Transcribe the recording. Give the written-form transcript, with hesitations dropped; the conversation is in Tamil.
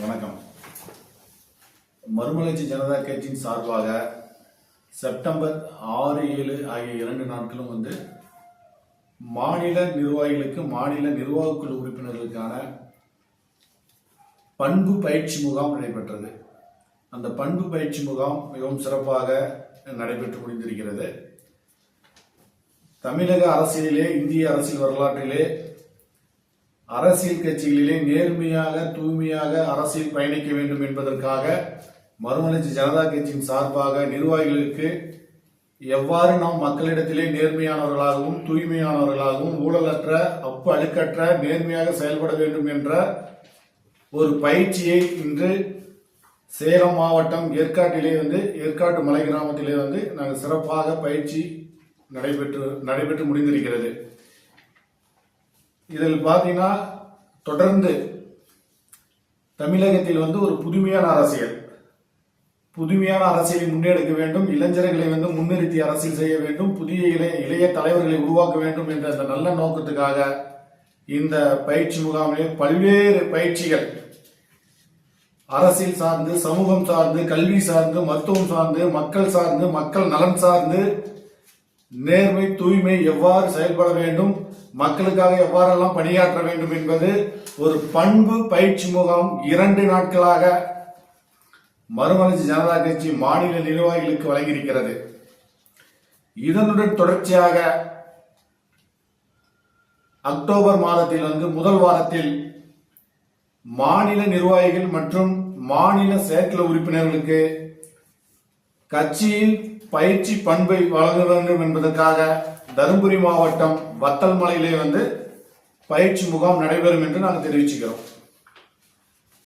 வணக்கம். மறுமலர்ச்சி ஜனதா கட்சியின் சார்பாக செப்டம்பர் 6, 7 ஆகிய 2 நாட்களும் மாநில நிர்வாகிகளுக்கு, மாநில நிர்வாகக்குழு உறுப்பினர்களுக்கான பண்பு பயிற்சி முகாம் நடைபெற்றது. அந்த பண்பு பயிற்சி முகாம் மிகவும் சிறப்பாக நடைபெற்று முடிந்திருக்கிறது. தமிழக அரசியலிலே, இந்திய அரசியல் வரலாற்றிலே, அரசியல் கட்சிகளிலே நேர்மையாக, தூய்மையாக அரசியல் பயணிக்க வேண்டும் என்பதற்காக மறுமலர்ச்சி ஜனதா கட்சியின் சார்பாக நிர்வாகிகளுக்கு எவ்வாறு நாம் மக்களிடத்திலே நேர்மையானவர்களாகவும், தூய்மையானவர்களாகவும், ஊழலற்ற, அழுக்கற்ற, நேர்மையாக செயல்பட வேண்டும் என்ற ஒரு பயிற்சியை இன்று சேலம் மாவட்டம் ஏற்காட்டிலே ஏற்காட்டு மலை கிராமத்திலே நாங்கள் சிறப்பாக பயிற்சி நடைபெற்று முடிந்திருக்கிறது. இதில் பார்த்தீங்கன்னா தொடர்ந்து தமிழகத்தில் ஒரு புதுமையான அரசியலை முன்னெடுக்க வேண்டும், இளைஞர்களை முன்னிறுத்தி அரசியல் செய்ய வேண்டும், புதிய இளைய தலைவர்களை உருவாக்க வேண்டும் என்ற அந்த நல்ல நோக்கத்துக்காக இந்த பயிற்சி முகாமிலே பல்வேறு பயிற்சிகள் அரசியல் சார்ந்து, சமூகம் சார்ந்து, கல்வி சார்ந்து, மருத்துவம் சார்ந்து, மக்கள் சார்ந்து, மக்கள் நலன் சார்ந்து, நேர்மை, தூய்மை எவ்வாறு செயல்பட வேண்டும், மக்களுக்காக எவ்வாறெல்லாம் பணியாற்ற வேண்டும் என்பது ஒரு பண்பு பயிற்சி முகாம் 2 நாட்களாக மறுமலர்ச்சி ஜனதா கட்சி மாநில நிர்வாகிகளுக்கு வழங்கியிருக்கிறது. இதனுடன் தொடர்ச்சியாக அக்டோபர் மாதத்தில் முதல் வாரத்தில் மாநில நிர்வாகிகள் மற்றும் மாநில செயற்குழு உறுப்பினர்களுக்கு கட்சியின் பயிற்சி பண்பை வழங்க வேண்டும் என்பதற்காக தருமபுரி மாவட்டம் வத்தல் மலையிலே பயிற்சி முகாம் நடைபெறும் என்று நாங்கள் தெரிவிச்சுக்கிறோம்.